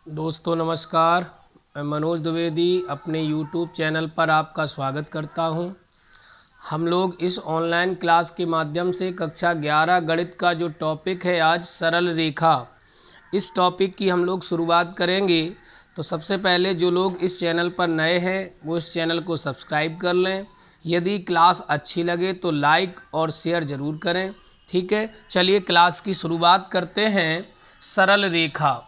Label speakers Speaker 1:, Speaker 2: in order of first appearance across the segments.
Speaker 1: दोस्तों नमस्कार। मैं मनोज द्विवेदी अपने YouTube चैनल पर आपका स्वागत करता हूं। हम लोग इस ऑनलाइन क्लास के माध्यम से कक्षा 11 गणित का जो टॉपिक है आज सरल रेखा, इस टॉपिक की हम लोग शुरुआत करेंगे। तो सबसे पहले जो लोग इस चैनल पर नए हैं वो इस चैनल को सब्सक्राइब कर लें। यदि क्लास अच्छी लगे तो लाइक और शेयर ज़रूर करें। ठीक है, चलिए क्लास की शुरुआत करते हैं। सरल रेखा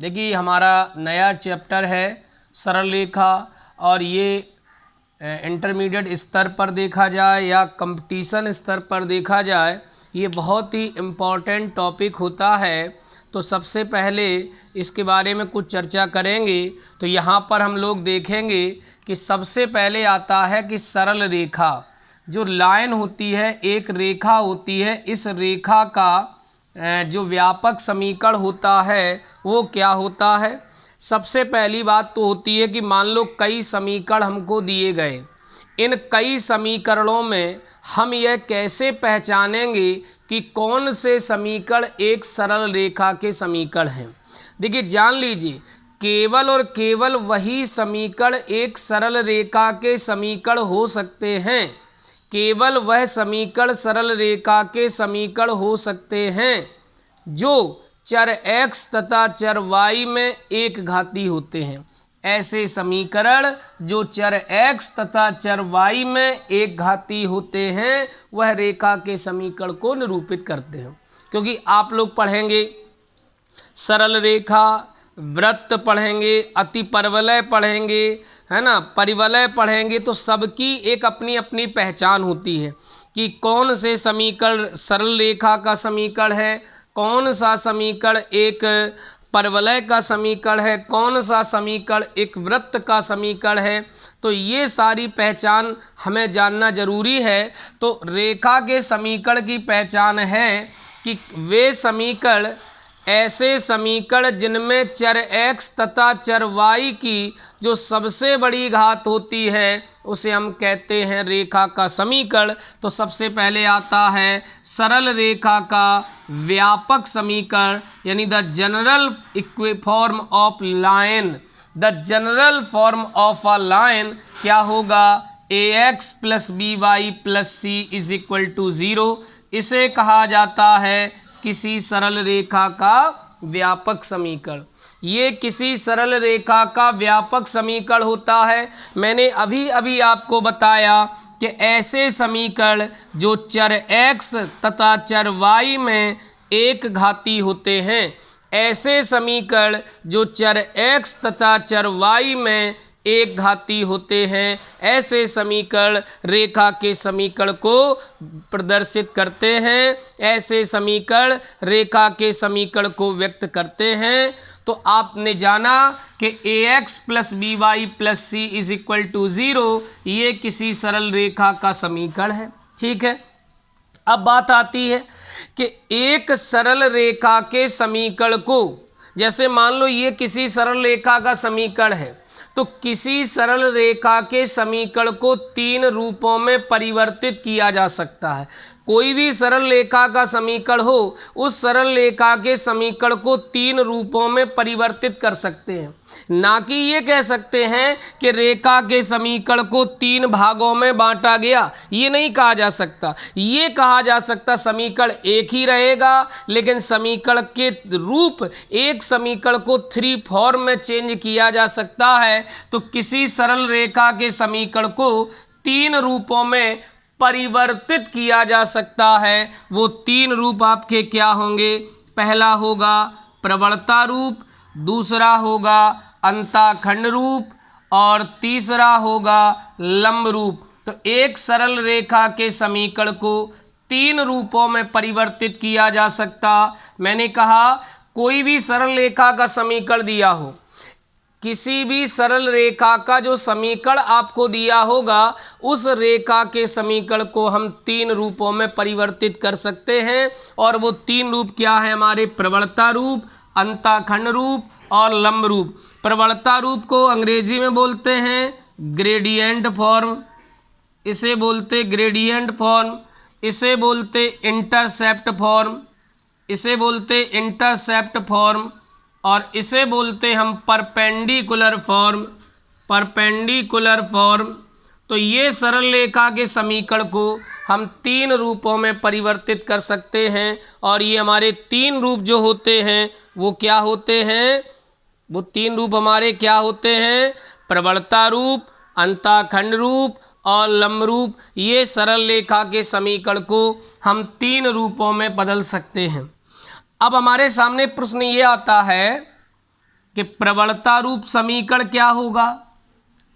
Speaker 1: देखिए हमारा नया चैप्टर है सरल रेखा, और ये इंटरमीडिएट स्तर पर देखा जाए या कंपटीशन स्तर पर देखा जाए ये बहुत ही इम्पॉर्टेंट टॉपिक होता है। तो सबसे पहले इसके बारे में कुछ चर्चा करेंगे। तो यहाँ पर हम लोग देखेंगे कि सबसे पहले आता है कि सरल रेखा, जो लाइन होती है, एक रेखा होती है, इस रेखा का जो व्यापक समीकरण होता है वो क्या होता है। सबसे पहली बात तो होती है कि मान लो कई समीकरण हमको दिए गए, इन कई समीकरणों में हम यह कैसे पहचानेंगे कि कौन से समीकरण एक सरल रेखा के समीकरण हैं। देखिए जान लीजिए, केवल और केवल वही समीकरण एक सरल रेखा के समीकरण हो सकते हैं, केवल वह समीकरण सरल रेखा के समीकरण हो सकते हैं जो चर x तथा चर y में एक घाती होते हैं। ऐसे समीकरण जो चर x तथा चर y में एक घाती होते हैं वह रेखा के समीकरण को निरूपित करते हैं। क्योंकि आप लोग पढ़ेंगे सरल रेखा, वृत्त पढ़ेंगे, अतिपरवलय पढ़ेंगे, है ना, परिवलय पढ़ेंगे, तो सबकी एक अपनी अपनी पहचान होती है कि कौन से समीकरण सरल रेखा का समीकरण है, कौन सा समीकरण एक परवलय का समीकरण है, कौन सा समीकरण एक वृत्त का समीकरण है। तो ये सारी पहचान हमें जानना जरूरी है। तो रेखा के समीकरण की पहचान है कि वे समीकरण ऐसे समीकरण जिनमें चर x तथा चर y की जो सबसे बड़ी घात होती है उसे हम कहते हैं रेखा का समीकरण। तो सबसे पहले आता है सरल रेखा का व्यापक समीकरण, यानी the general form of line. The general form of a line क्या होगा, ax plus b y plus c is equal to 0। इसे कहा जाता है किसी सरल रेखा का व्यापक समीकरण। ये किसी सरल रेखा का व्यापक समीकरण होता है। मैंने अभी अभी आपको बताया कि ऐसे समीकरण जो चर x तथा चर y में एक घाती होते हैं, ऐसे समीकरण जो चर x तथा चर y में एक घाती होते हैं, ऐसे समीकरण रेखा के समीकरण को प्रदर्शित करते हैं, ऐसे समीकरण रेखा के समीकरण को व्यक्त करते हैं। तो आपने जाना कि ax plus b y plus c is equal to 0 ये किसी सरल रेखा का समीकरण है। ठीक है, अब बात आती है कि एक सरल रेखा के समीकरण को, जैसे मान लो ये किसी सरल रेखा का समीकरण है, तो किसी सरल रेखा के समीकरण को तीन रूपों में परिवर्तित किया जा सकता है। कोई भी सरल रेखा का समीकरण हो, उस सरल रेखा के समीकरण को तीन रूपों में परिवर्तित कर सकते हैं। ना कि ये कह सकते हैं कि रेखा के समीकरण को तीन भागों में बांटा गया, ये नहीं कहा जा सकता। ये कहा जा सकता समीकरण एक ही रहेगा, लेकिन समीकरण के रूप, एक समीकरण को थ्री फॉर्म में चेंज किया जा सकता है। तो किसी सरल रेखा के समीकरण को तीन रूपों में परिवर्तित किया जा सकता है। वो तीन रूप आपके क्या होंगे, पहला होगा प्रवणता रूप, दूसरा होगा अंताखंड रूप, और तीसरा होगा लंब रूप। तो एक सरल रेखा के समीकरण को तीन रूपों में परिवर्तित किया जा सकता। मैंने कहा कोई भी सरल रेखा का समीकरण दिया हो, किसी भी सरल रेखा का जो समीकरण आपको दिया होगा, उस रेखा के समीकरण को हम तीन रूपों में परिवर्तित कर सकते हैं। और वो तीन रूप क्या है हमारे, प्रवणता रूप, अंताखंड रूप और लंब रूप। प्रवणता रूप को अंग्रेजी में बोलते हैं ग्रेडियंट फॉर्म, इसे बोलते ग्रेडियंट फॉर्म, इसे बोलते इंटरसेप्ट फॉर्म, इसे बोलते इंटरसेप्ट फॉर्म, और इसे बोलते हम परपेंडिकुलर फॉर्म। Perpendicular form. तो ये सरल रेखा के समीकरण को हम 3 रूपों में परिवर्तित कर सकते हैं, और ये हमारे 3 रूप जो होते हैं वो क्या होते हैं? वो 3 रूप हमारे क्या होते हैं? प्रवणता रूप, अंताखंड रूप और लंब रूप। ये सरल रेखा के समीकरण को हम 3 रूपों में बदल सकते हैं। अब हमारे सामने प्रश्न ये आता है कि प्रवणता रूप समीकरण क्या होगा,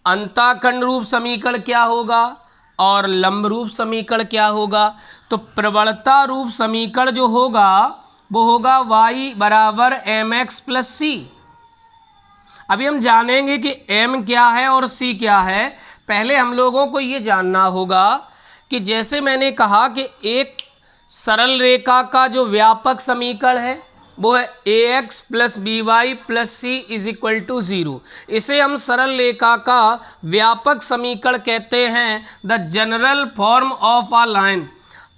Speaker 1: अंताखंड रूप समीकरण क्या होगा और लंब रूप समीकरण क्या होगा। तो प्रवणता रूप समीकरण जो होगा वो होगा y बराबर mx प्लस सी। अभी हम जानेंगे कि m क्या है और c क्या है। पहले हम लोगों को ये जानना होगा कि जैसे मैंने कहा कि एक सरल रेखा का जो व्यापक समीकरण है वो है ax plus b y plus c is equal to 0। इसे हम सरल रेखा का व्यापक समीकरण कहते हैं, the general form of a line.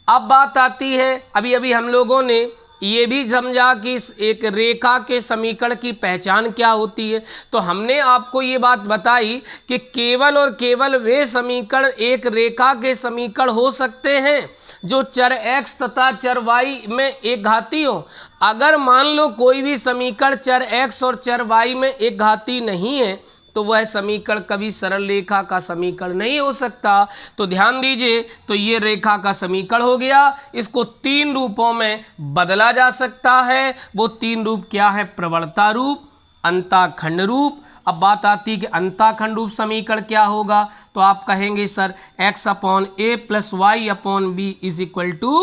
Speaker 1: अब बात आती है, अभी अभी हम लोगों ने ये भी समझा कि इस एक रेखा के समीकरण की पहचान क्या होती है। तो हमने आपको ये बात बताई कि केवल और केवल वे समीकरण एक रेखा के समीकरण हो सकते हैं जो चर x तथा चर y में एक घाती हो। अगर मान लो कोई भी समीकरण चर x और चर y में एक घाती नहीं है तो वह समीकरण कभी सरल रेखा का समीकरण नहीं हो सकता। तो ध्यान दीजिए, तो ये रेखा का समीकरण हो गया। इसको 3 रूपों में बदला जा सकता है। वो 3 रूप क्या है? प्रवणता रूप, अंताखंड रूप। अब बात आती है कि अंताखंड रूप समीकरण क्या होगा, तो आप कहेंगे sir x upon a plus y upon b is equal to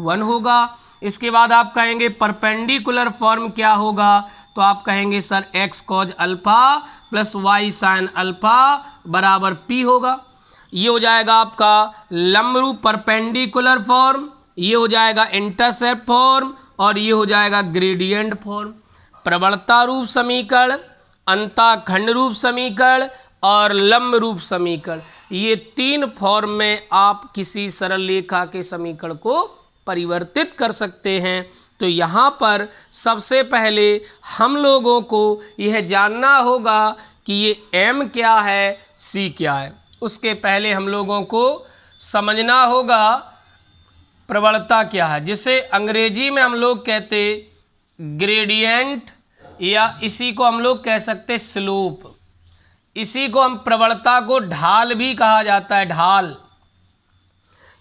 Speaker 1: 1 होगा। इसके बाद आप कहेंगे परपेंडिकुलर फॉर्म क्या होगा, तो आप कहेंगे sir x cos alpha plus y sine alpha बराबर p होगा। ये हो जाएगा आपका लंब रूप परपेंडिकुलर फॉर्म, ये हो जाएगा इंटरसेप्ट फॉर्म और ये हो जाएगा ग्रेडियंट फॉर्म। प्रवणता रूप समीकरण, अंताखंड रूप समीकरण और लंब रूप समीकरण, ये 3 फॉर्म में आप किसी सरल रेखा के समीकरण को परिवर्तित कर सकते हैं। तो यहाँ पर सबसे पहले हम लोगों को यह जानना होगा कि ये m क्या है, c क्या है। उसके पहले हम लोगों को समझना होगा प्रवणता क्या है, जिसे अंग्रेजी में हम लोग कहते ग्रेडियंट या इसी को हम लोग कह सकते स्लोप। इसी को हम प्रवणता को ढाल भी कहा जाता है, ढाल।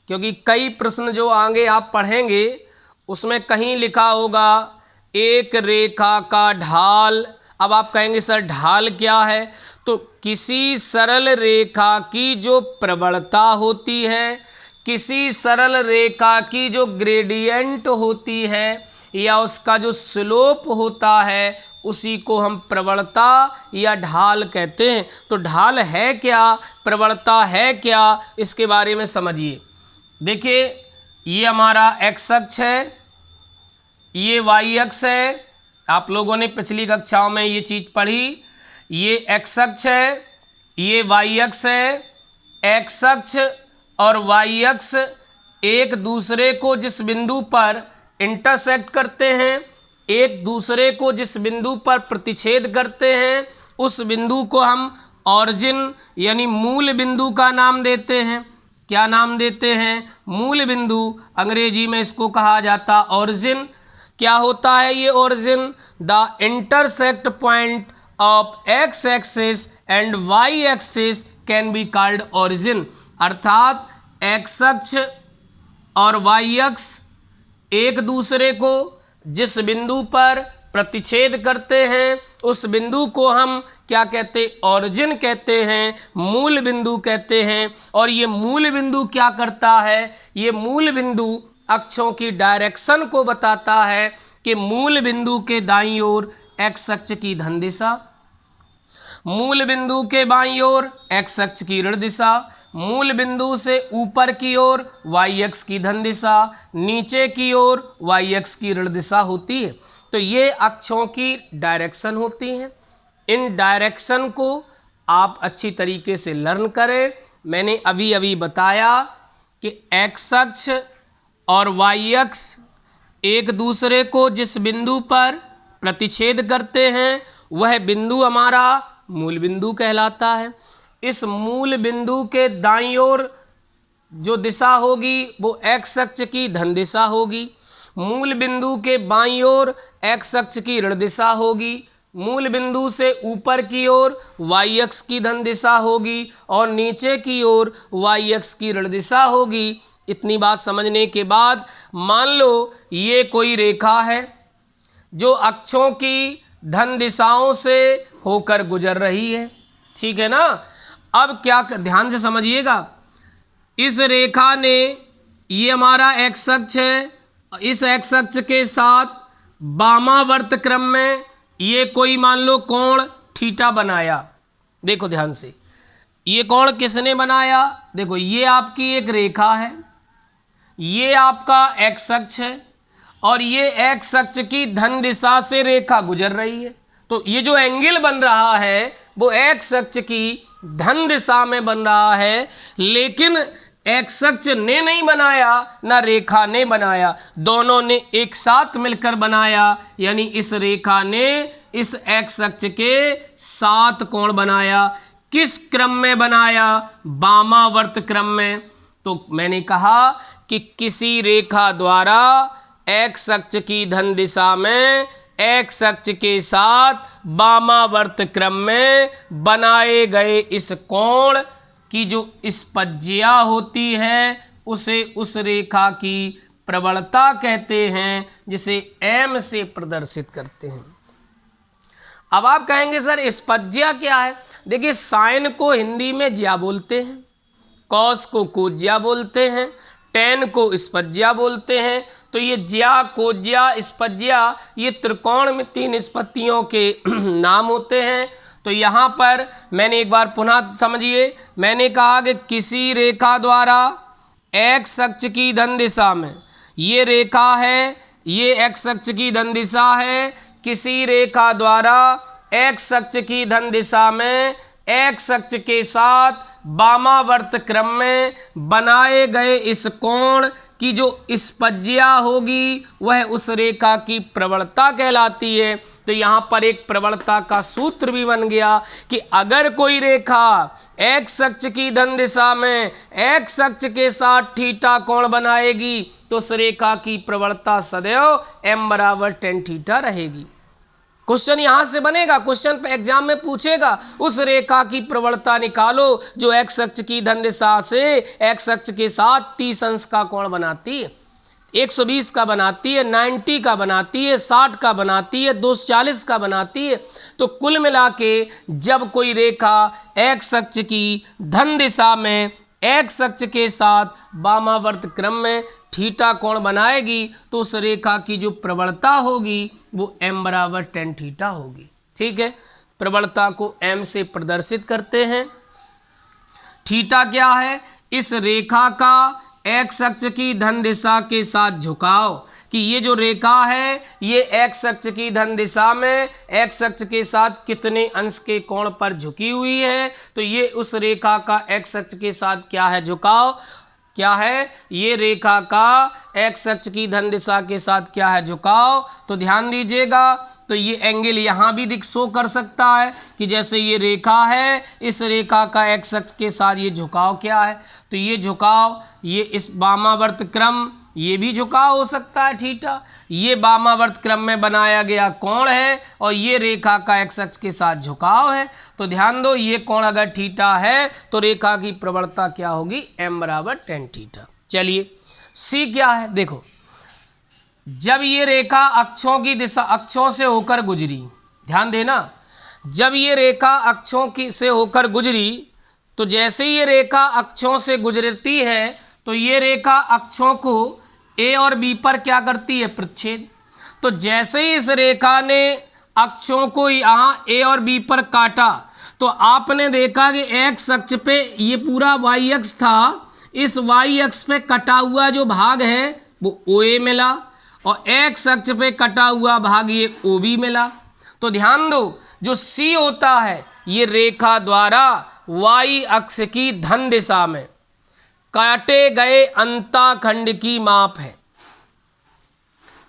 Speaker 1: क्योंकि कई प्रश्न जो आगे आप पढ़ेंगे उसमें कहीं लिखा होगा एक रेखा का ढाल। अब आप कहेंगे सर ढाल क्या है, तो किसी सरल रेखा की जो प्रवणता होती है, किसी सरल रेखा की जो ग्रेडियंट होती है या उसका जो स्लोप होता है उसी को हम प्रवणता या ढाल कहते हैं। तो ढाल है क्या, प्रवणता है क्या, इसके बारे में समझिए। देखिए ये हमारा x अक्ष है, ये y अक्ष है। आप लोगों ने पिछली कक्षाओं में ये चीज़ पढ़ी। ये x अक्ष है, ये y अक्ष है। x अक्ष और y अक्ष एक दूसरे को जिस बिंदु पर इंटरसेक्ट करते हैं, एक दूसरे को जिस बिंदु पर प्रतिच्छेद करते हैं, उस बिंदु को हम ऑरिजिन यानी मूल बिंदु का नाम देते हैं। क्या नाम देते हैं? मूल बिंदु। अंग्रेजी में इसको कहा जाता ऑरिजिन। क्या होता है ये origin? The intersect point of x axis and y axis can be called origin. अर्थात x अक्ष और y अक्ष एक दूसरे को जिस बिंदु पर प्रतिच्छेद करते हैं उस बिंदु को हम क्या कहते? ऑरिजिन कहते हैं, मूल बिंदु कहते हैं। और ये मूल बिंदु क्या करता है? ये मूल बिंदु अक्षों की डायरेक्शन को बताता है कि मूल बिंदु के दाईं ओर x अक्ष की धन दिशा, मूल बिंदु के बाईं ओर x अक्ष की ऋण दिशा, मूल बिंदु से ऊपर की ओर y अक्ष की धन दिशा, नीचे की ओर y अक्ष की ऋण दिशा होती है। तो ये अक्षों की डायरेक्शन होती हैं। इन डायरेक्शन को आप अच्छी तरीके से लर्न करें। मैंने अभी अभी बताया कि x अक्ष और y अक्ष एक दूसरे को जिस बिंदु पर प्रतिच्छेद करते हैं वह बिंदु हमारा मूल बिंदु कहलाता है। इस मूल बिंदु के दाईं ओर जो दिशा होगी वो एक्स अक्ष की धन दिशा होगी। मूल बिंदु के बाईं ओर एक्स अक्ष की ऋण दिशा होगी। मूल बिंदु से ऊपर की ओर वाई अक्ष की धन दिशा होगी और नीचे की ओर वाई अक्ष की ऋण दिशा होगी। इतनी बात समझने के बाद मान लो ये कोई रेखा है जो अक्षों की धन दिशाओं से होकर गुजर रही है, ठीक है ना। अब क्या ध्यान से समझिएगा, इस रेखा ने, ये हमारा एक्स अक्ष है, इस एक्स अक्ष के साथ वामावर्त क्रम में ये कोई मान लो कोण थीटा बनाया। देखो ध्यान से, ये कोण किसने बनाया? देखो ये आपकी एक रेखा है, ये आपका एक्स अक्ष है और ये एक्स अक्ष की धन दिशा से रेखा गुजर रही है। तो ये जो एंगल बन रहा है वो एक्स अक्ष की धन दिशा में बन रहा है, लेकिन एक्स अक्ष ने नहीं बनाया ना रेखा ने बनाया, दोनों ने एक साथ मिलकर बनाया। यानी इस रेखा ने इस एक्स अक्ष के साथ कोण बनाया। किस क्रम में बनाया? वामावर्त क्रम में। तो मैंने कहा कि किसी रेखा द्वारा एक्स अक्ष की धन दिशा में एक्स अक्ष के साथ वामावर्त क्रम में बनाए गए इस कोण की जो स्पज्या होती है उसे उस रेखा की प्रवणता कहते हैं, जिसे एम से प्रदर्शित करते हैं। अब आप कहेंगे सर स्पज्या क्या है? देखिए साइन को हिंदी में ज्या बोलते हैं, कॉस को कोज्या बोलते हैं, टेन को स्पज्या बोलते हैं। तो ये ज्या, कोज्या, स्पज्या ये त्रिकोण में तीन स्पत्तियों के नाम होते हैं। तो यहाँ पर मैंने एक बार पुनः समझिए, मैंने कहा कि किसी रेखा द्वारा एक्स अक्ष की धन दिशा में, ये रेखा है, ये एक्स अक्ष की धन दिशा है, किसी रेखा द्वारा एक्स अक्ष की धन दिशा में एक्स अक्ष के साथ वामावर्त क्रम में बनाए गए इस कोण की जो स्पज्या होगी वह उस रेखा की प्रवणता कहलाती है। तो यहाँ पर एक प्रवणता का सूत्र भी बन गया कि अगर कोई रेखा एक्स अक्ष की धन दिशा में एक्स अक्ष के साथ थीटा कोण बनाएगी तो उस रेखा की प्रवणता सदैव m बराबर tan थीटा रहेगी। क्वेश्चन यहां से बनेगा, क्वेश्चन पे एग्जाम में पूछेगा उस रेखा की प्रवणता निकालो जो एक्स अक्ष की धन दिशा से एक्स अक्ष के साथ 30 अंश का कोण बनाती है, 120 का बनाती है, 90 का बनाती है, 60 का बनाती है, 240 का बनाती है। तो कुल मिला के जब कोई रेखा एक्स अक्ष की धन दिशा में एक्स अक्ष के साथ वामावर्त क्रम में थीटा कोण बनाएगी तो उस रेखा की जो प्रवणता होगी वो m बराबर tan थीटा होगी। ठीक है, प्रवणता को m से प्रदर्शित करते हैं। थीटा क्या है? इस रेखा का एक्स अक्ष की धन दिशा के साथ झुकाव, कि ये जो रेखा है ये एक्स अक्ष की धन दिशा में एक्स अक्ष के साथ कितने अंश के कोण पर झुकी हुई है। तो ये उस रेखा का एक्स अक्ष के साथ क्या है? झुकाव। क्या है? ये रेखा का एक्स अक्ष की धन दिशा के साथ क्या है? झुकाव। तो ध्यान दीजिएगा, तो ये एंगल यहाँ भी शो कर सकता है कि जैसे ये रेखा है, इस रेखा का एक्स अक्ष के साथ ये झुकाव क्या है? तो ये झुकाव, ये इस वामावर्त क्रम, ये भी झुकाव हो सकता है थीटा। ये वामावर्त क्रम में बनाया गया कोण है और ये रेखा का एक्स अक्ष के साथ झुकाव है। तो ध्यान दो, ये कोण अगर थीटा है तो रेखा की प्रवणता क्या होगी? m बराबर tan थीटा। चलिए सी क्या है? देखो, जब ये रेखा अक्षों की दिशा, अक्षों से होकर गुजरी, ध्यान देना, जब ये रेखा अक्षों की से होकर गुजरी तो जैसे ये रेखा अक्षों से गुजरती है तो ये रेखा अक्षों को ए और बी पर क्या करती है? प्रतिच्छेद। तो जैसे ही इस रेखा ने अक्षों को यहाँ ए और बी पर काटा तो आपने देखा कि एक्स अक्ष पे ये पूरा वाई अक्ष था, इस वाई अक्ष पे कटा हुआ जो भाग है वो ओ ए मिला और एक्स अक्ष पे कटा हुआ भाग ये ओ बी मिला। तो ध्यान दो, जो सी होता है ये रेखा द्वारा वाई अक्ष की धन दिशा में काटे गए अंताखंड की माप है।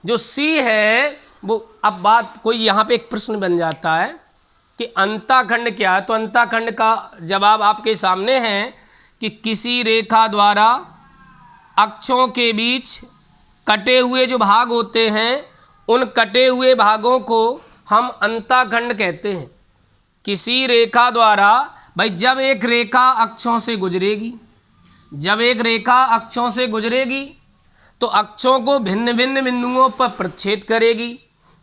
Speaker 1: जो सी है वो अब बात कोई यहाँ पे एक प्रश्न बन जाता है कि अंताखंड क्या है। तो अंताखंड का जवाब आपके सामने है कि किसी रेखा द्वारा अक्षों के बीच कटे हुए जो भाग होते हैं उन कटे हुए भागों को हम अंताखंड कहते हैं। किसी रेखा द्वारा, भाई जब एक रेखा अक्षों से गुजरेगी, जब एक रेखा अक्षों से गुजरेगी तो अक्षों को भिन्न भिन्न बिंदुओं पर प्रच्छेद करेगी।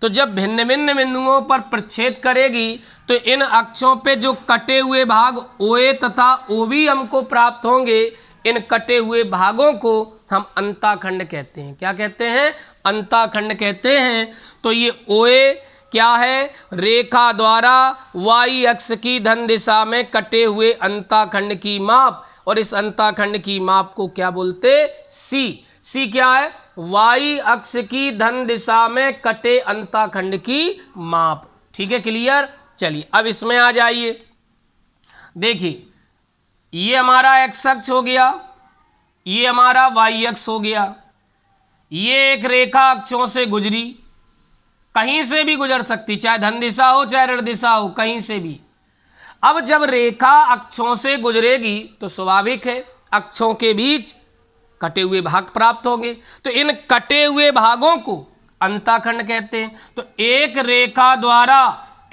Speaker 1: तो जब भिन्न भिन्न बिंदुओं पर प्रच्छेद करेगी तो इन अक्षों पे जो कटे हुए भाग OA तथा OB हमको प्राप्त होंगे, इन कटे हुए भागों को हम अंताखंड कहते हैं। क्या कहते हैं? अंताखंड कहते हैं। तो ये OA क्या है? रेखा द्वारा y अक्ष की धन दिशा में कटे हुए अंताखंड की माप, और इस अंताखंड की माप को क्या बोलते? C क्या है? y अक्ष की धन दिशा में कटे अंताखंड की माप। ठीक है, क्लियर? चलिए अब इसमें आ जाइए। देखिए ये हमारा x अक्ष हो गया, ये हमारा y अक्ष हो गया। ये एक रेखा अक्षों से गुजरी, कहीं से भी गुजर सकती, चाहे धन दिशा हो चाहे ऋण दिशा हो, कहीं से भी। अब जब रेखा अक्षों से गुजरेगी तो स्वाभाविक है अक्षों के बीच कटे हुए भाग प्राप्त होंगे। तो इन कटे हुए भागों को अंताखंड कहते हैं। तो एक रेखा द्वारा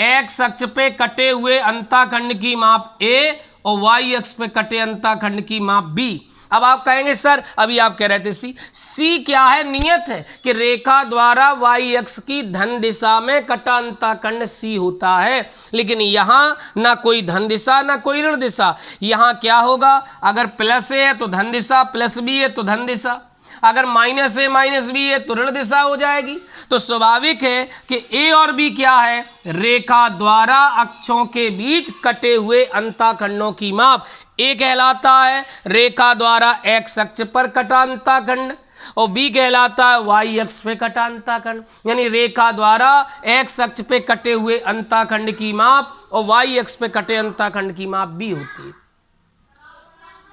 Speaker 1: x अक्ष पे कटे हुए अंताखंड की माप A और y अक्ष पे कटे अंताखंड की माप B। अब आप कहेंगे सर अभी आप कह रहे थे C क्या है? नियत है कि रेखा द्वारा y अक्ष की धन दिशा में कटा अंताखंड C होता है। लेकिन यहाँ ना कोई धन दिशा ना कोई ऋण दिशा। यहाँ क्या होगा? अगर प्लस A है तो धन दिशा, प्लस B है तो धन दिशा, अगर माइनस A माइनस B है तो ऋण दिशा हो जाएगी। तो स्वाभाविक है कि A और B क्या है? रेखा द्वारा अक्षों के बीच कटे हुए अंताखंडों की माप। A कहलाता है रेखा द्वारा x अक्ष पर कटा अंताखंड, और B कहलाता है y अक्ष पे कटा अंताखंड। यानी रेखा द्वारा x अक्ष पे कटे हुए अंताखंड की माप और y अक्ष पे कटे अंताखंड की माप B होती है।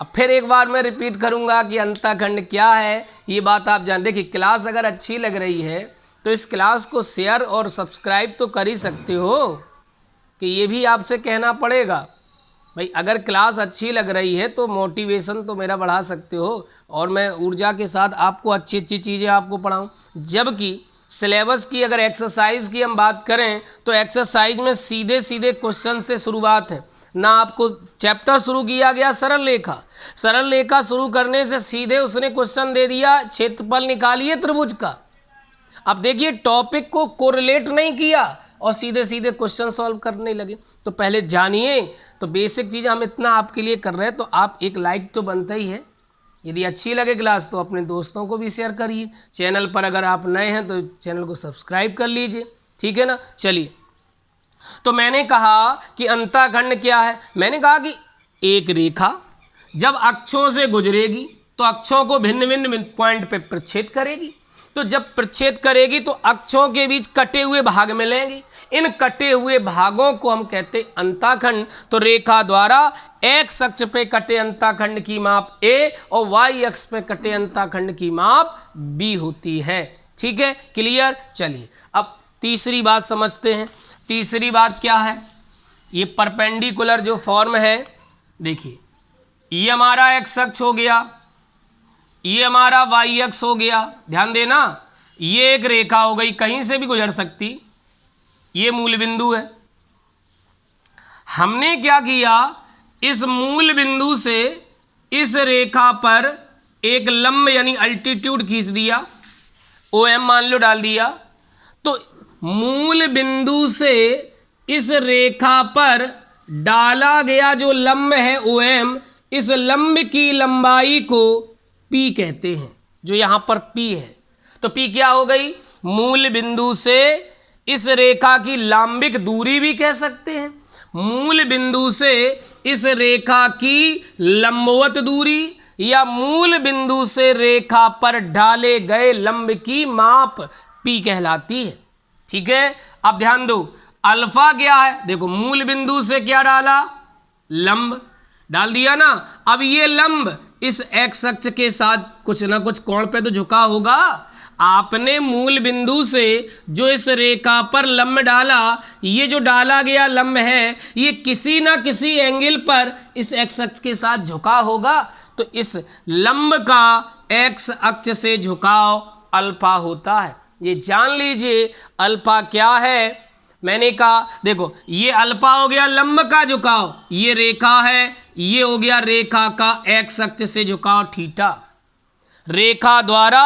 Speaker 1: अब फिर एक बार मैं रिपीट करूंगा कि अंताखंड क्या है, ये बात आप जान। देखिए क्लास अगर अच्छी लग रही है तो इस क्लास को शेयर और सब्सक्राइब तो कर ही सकते हो, कि ये भी आपसे कहना पड़ेगा। भाई अगर क्लास अच्छी लग रही है तो मोटिवेशन तो मेरा बढ़ा सकते हो, और मैं ऊर्जा के साथ आपको अच्छी अच्छी चीज़ें आपको पढ़ाऊँ। जबकि सिलेबस की अगर एक्सरसाइज की हम बात करें तो एक्सरसाइज में सीधे सीधे क्वेश्चन से शुरुआत है ना। आपको चैप्टर शुरू किया गया सरल रेखा शुरू करने से सीधे उसने क्वेश्चन दे दिया क्षेत्रफल निकालिए त्रिभुज का। अब देखिए टॉपिक को कोरिलेट नहीं किया और सीधे सीधे क्वेश्चन सॉल्व करने लगे। तो पहले जानिए, तो बेसिक चीज़ हम इतना आपके लिए कर रहे हैं, तो आप एक लाइक तो बनता ही है। यदि अच्छी लगे क्लास तो अपने दोस्तों को भी शेयर करिए। चैनल पर अगर आप नए हैं तो चैनल को सब्सक्राइब कर लीजिए, ठीक है ना। चलिए, तो मैंने कहा कि अंताखंड क्या है। मैंने कहा कि एक रेखा जब अक्षों से गुजरेगी तो अक्षों को भिन्न भिन्न पॉइंट पे प्रच्छेद करेगी। तो जब प्रच्छेद करेगी तो अक्षों के बीच कटे हुए भाग मिलेंगे। इन कटे हुए भागों को हम कहते अंताखंड। तो रेखा द्वारा x अक्ष पे कटे अंताखंड की माप A और y अक्ष पे कटे अंताखंड की माप B होती है। ठीक है, क्लियर। चलिए अब तीसरी बात समझते हैं। तीसरी बात क्या है? ये परपेंडिकुलर जो फॉर्म है, देखिए ये हमारा x अक्ष हो गया, ये हमारा y अक्ष हो गया। ध्यान देना, ये एक रेखा हो गई, कहीं से भी गुजर सकती। ये मूल बिंदु है। हमने क्या किया, इस मूल बिंदु से इस रेखा पर एक लंब यानी अल्टीट्यूड खींच दिया, OM मान लो डाल दिया। तो मूल बिंदु से इस रेखा पर डाला गया जो लंब है OM, इस लंब की लंबाई को P कहते हैं, जो यहां पर P है। तो P क्या हो गई? मूल बिंदु से इस रेखा की लांबिक दूरी भी कह सकते हैं, मूल बिंदु से इस रेखा की लंबवत दूरी, या मूल बिंदु से रेखा पर डाले गए लंब की माप P कहलाती है। ठीक है, अब ध्यान दो, अल्फा क्या है? देखो मूल बिंदु से क्या डाला? लंब डाल दिया ना। अब ये लंब इस x अक्ष के साथ कुछ ना कुछ कोण पे तो झुका होगा। आपने मूल बिंदु से जो इस रेखा पर लंब डाला, ये जो डाला गया लंब है ये किसी ना किसी एंगल पर इस एक्स अक्ष के साथ झुका होगा। तो इस लंब का एक्स अक्ष से झुकाव अल्फा होता है। ये जान लीजिए अल्फा क्या है। मैंने कहा देखो ये अल्फा हो गया लंब का झुकाव, ये रेखा है, ये हो गया रेखा का एक्स अक्ष से झुकाव थीटा। रेखा द्वारा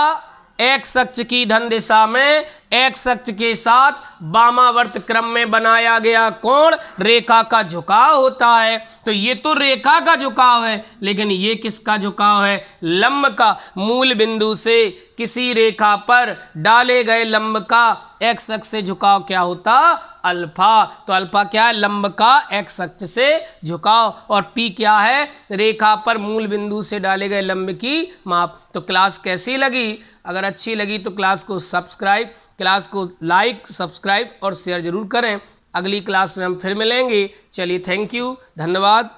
Speaker 1: एक्स अक्ष की धन दिशा में एक्स अक्ष के साथ वामावर्त क्रम में बनाया गया कोण रेखा का झुकाव होता है। तो ये तो रेखा का झुकाव है, लेकिन ये किसका झुकाव है? लंब का। मूल बिंदु से किसी रेखा पर डाले गए लंब का एक्स अक्ष से झुकाव क्या होता? अल्फा। तो अल्फा क्या है? लंब का एक्स अक्ष से झुकाव। और पी क्या है? रेखा पर मूल बिंदु से डाले गए लंब की माप। तो क्लास कैसी लगी? अगर अच्छी लगी तो क्लास को लाइक, सब्सक्राइब और शेयर जरूर करें। अगली क्लास में हम फिर मिलेंगे। चलिए, थैंक यू, धन्यवाद।